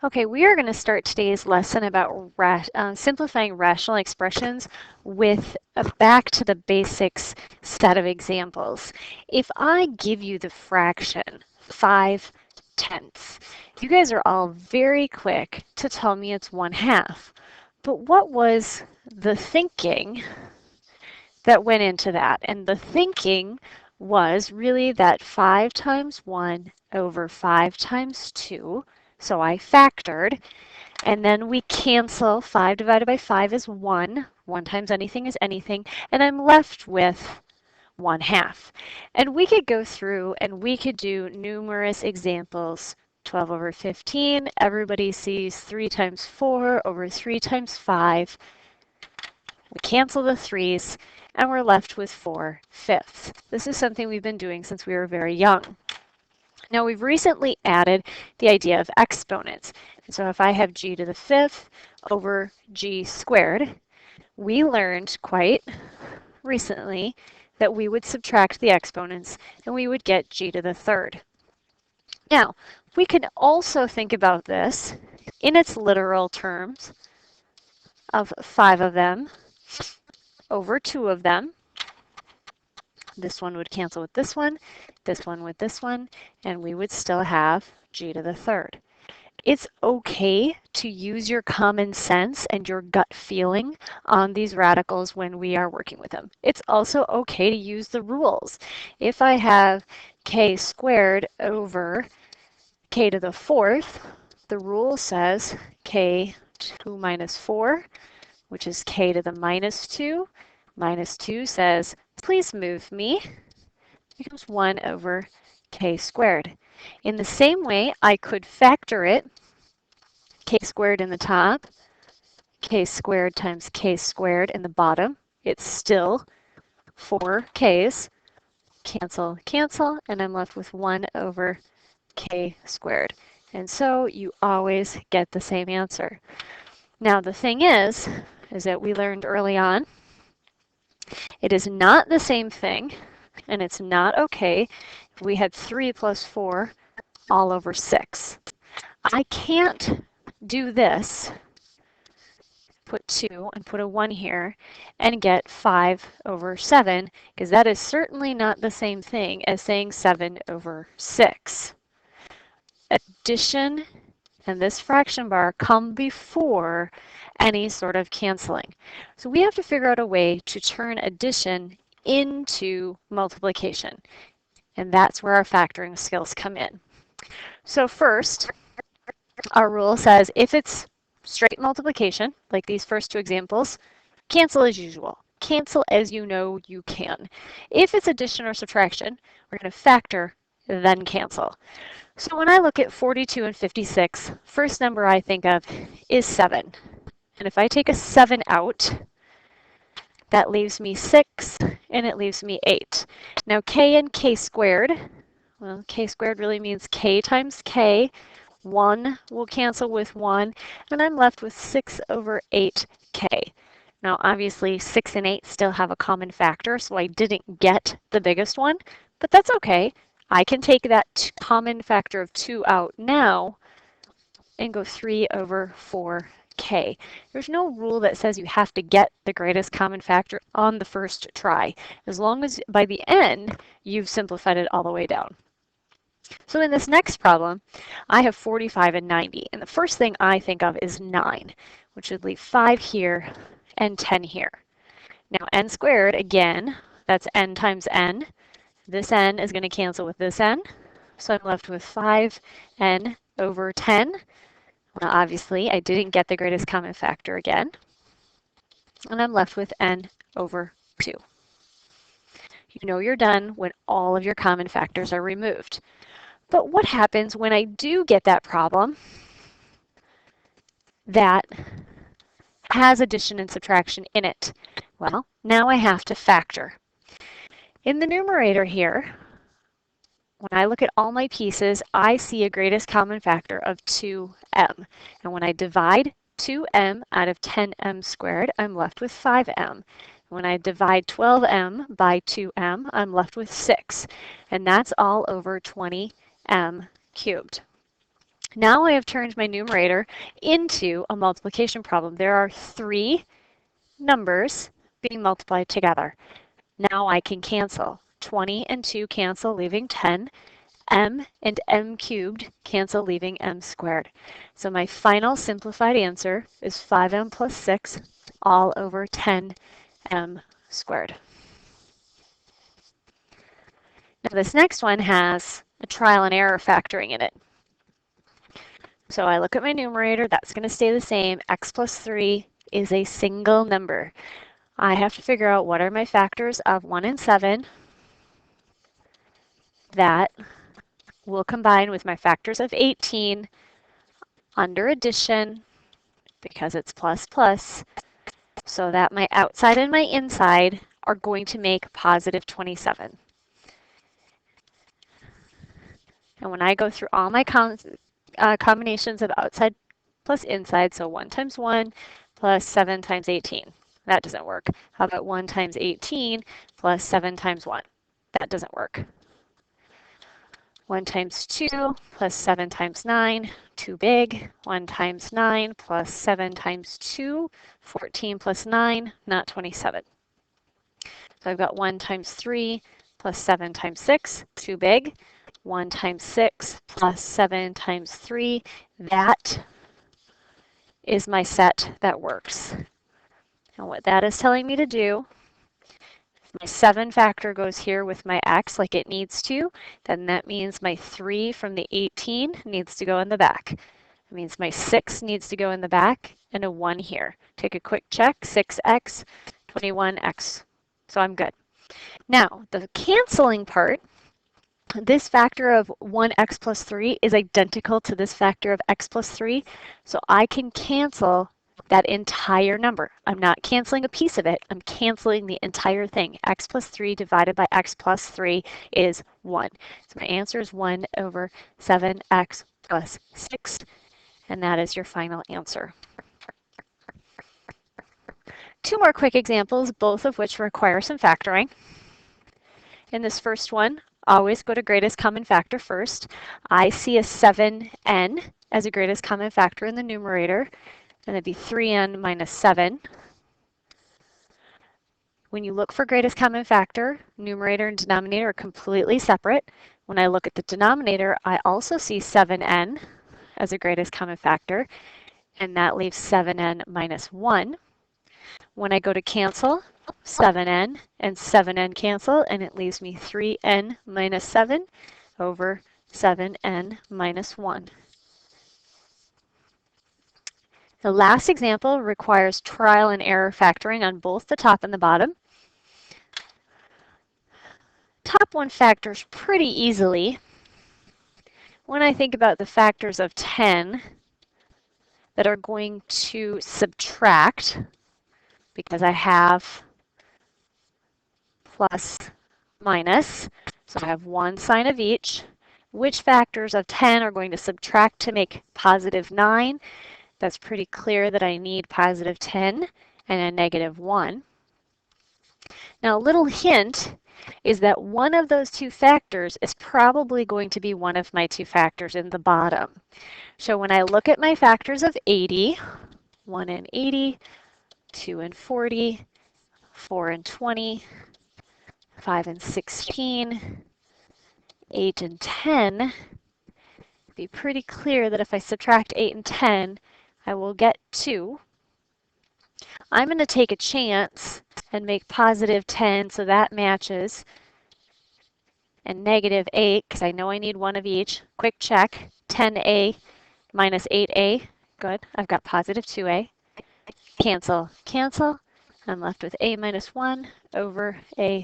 Okay, we are going to start today's lesson about simplifying rational expressions with a back to the basics set of examples. If I give you the fraction 5/10, you guys are all very quick to tell me it's 1/2. But what was the thinking that went into that? And the thinking was really that 5 times 1 over 5 times 2. So I factored, and then we cancel. 5 divided by 5 is 1. 1 times anything is anything. And I'm left with 1/2. And we could go through and we could do numerous examples. 12 over 15. Everybody sees 3 times 4 over 3 times 5. We cancel the 3's, and we're left with 4/5. This is something we've been doing since we were very young. Now we've recently added the idea of exponents. And so if I have g to the 5th over g squared, we learned quite recently that we would subtract the exponents and we would get g to the 3rd. Now, we can also think about this in its literal terms of 5 of them over 2 of them. This one would cancel with this one with this one, and we would still have g to the 3rd. It's okay to use your common sense and your gut feeling on these radicals when we are working with them. It's also okay to use the rules. If I have k squared over k to the 4th, the rule says k2 minus 4, which is k to the minus 2. Minus 2 says, please move me. It becomes 1 over k squared. In the same way, I could factor it, k squared in the top, k squared times k squared in the bottom. It's still 4 k's. Cancel, cancel, and I'm left with 1 over k squared. And so you always get the same answer. Now the thing is that we learned early on, it is not the same thing, and it's not okay if we had 3 plus 4 all over 6. I can't do this, put 2 and put a 1 here, and get 5 over 7, because that is certainly not the same thing as saying 7 over 6. Addition and this fraction bar come before any sort of canceling. So we have to figure out a way to turn addition into multiplication. And that's where our factoring skills come in. So first, our rule says if it's straight multiplication, like these first two examples, cancel as usual. Cancel as you know you can. If it's addition or subtraction, we're going to factor, then cancel. So when I look at 42 and 56, first number I think of is 7. And if I take a 7 out, that leaves me 6, and it leaves me 8. Now k and k squared, well, k squared really means k times k. 1 will cancel with 1, and I'm left with 6 over 8k. Now obviously 6 and 8 still have a common factor, so I didn't get the biggest one, but that's okay. I can take that common factor of 2 out now and go 3 over 4k. There's no rule that says you have to get the greatest common factor on the first try, as long as by the end you've simplified it all the way down. So in this next problem, I have 45 and 90, and the first thing I think of is 9, which would leave 5 here and 10 here. Now n squared, again, that's n times n. This n is going to cancel with this n, so I'm left with 5n over 10. Now obviously I didn't get the greatest common factor again, and I'm left with n over 2. You know you're done when all of your common factors are removed. But what happens when I do get that problem that has addition and subtraction in it? Well, now I have to factor. In the numerator here, when I look at all my pieces, I see a greatest common factor of 2m. And when I divide 2m out of 10m squared, I'm left with 5m. When I divide 12m by 2m, I'm left with 6. And that's all over 20m cubed. Now I have turned my numerator into a multiplication problem. There are 3 numbers being multiplied together. Now I can cancel. 20 and 2 cancel, leaving 10. M and m cubed cancel, leaving m squared. So my final simplified answer is 5m plus 6 all over 10m squared. Now this next one has a trial and error factoring in it. So I look at my numerator, that's going to stay the same. X plus 3 is a single number. I have to figure out what are my factors of 1 and 7 that will combine with my factors of 18 under addition, because it's plus plus, so that my outside and my inside are going to make positive 27. And when I go through all my combinations of outside plus inside, so 1 times 1 plus 7 times 18. That doesn't work. How about 1 times 18 plus 7 times 1? That doesn't work. 1 times 2 plus 7 times 9, too big. 1 times 9 plus 7 times 2, 14 plus 9, not 27. So I've got 1 times 3 plus 7 times 6, too big. 1 times 6 plus 7 times 3, that is my set that works. And what that is telling me to do, if my 7 factor goes here with my x like it needs to, then that means my 3 from the 18 needs to go in the back. It means my 6 needs to go in the back and a 1 here. Take a quick check, 6x, 21x. So I'm good. Now, the canceling part, this factor of 1x plus 3 is identical to this factor of x plus 3, so I can cancel that entire number. I'm not canceling a piece of it, I'm canceling the entire thing. X plus 3 divided by x plus 3 is 1. So my answer is 1 over 7x plus 6, and that is your final answer. 2 more quick examples, both of which require some factoring. In this first one, always go to greatest common factor first. I see a 7n as a greatest common factor in the numerator, and it'd be 3n minus 7. When you look for greatest common factor, numerator and denominator are completely separate. When I look at the denominator, I also see 7n as a greatest common factor, and that leaves 7n minus 1. When I go to cancel, 7n and 7n cancel, and it leaves me 3n minus 7 over 7n minus 1. The last example requires trial and error factoring on both the top and the bottom. Top one factors pretty easily. When I think about the factors of 10 that are going to subtract, because I have plus, minus, so I have one sign of each. Which factors of 10 are going to subtract to make positive 9? That's pretty clear that I need positive 10 and a negative 1. Now, a little hint is that one of those 2 factors is probably going to be one of my 2 factors in the bottom. So when I look at my factors of 80, 1 and 80, 2 and 40, 4 and 20, 5 and 16, 8 and 10, it'd be pretty clear that if I subtract 8 and 10, I will get 2. I'm going to take a chance and make positive 10 so that matches, and negative 8 because I know I need one of each. Quick check, 10a minus 8a. Good, I've got positive 2a. Cancel, cancel. I'm left with a minus 1 over a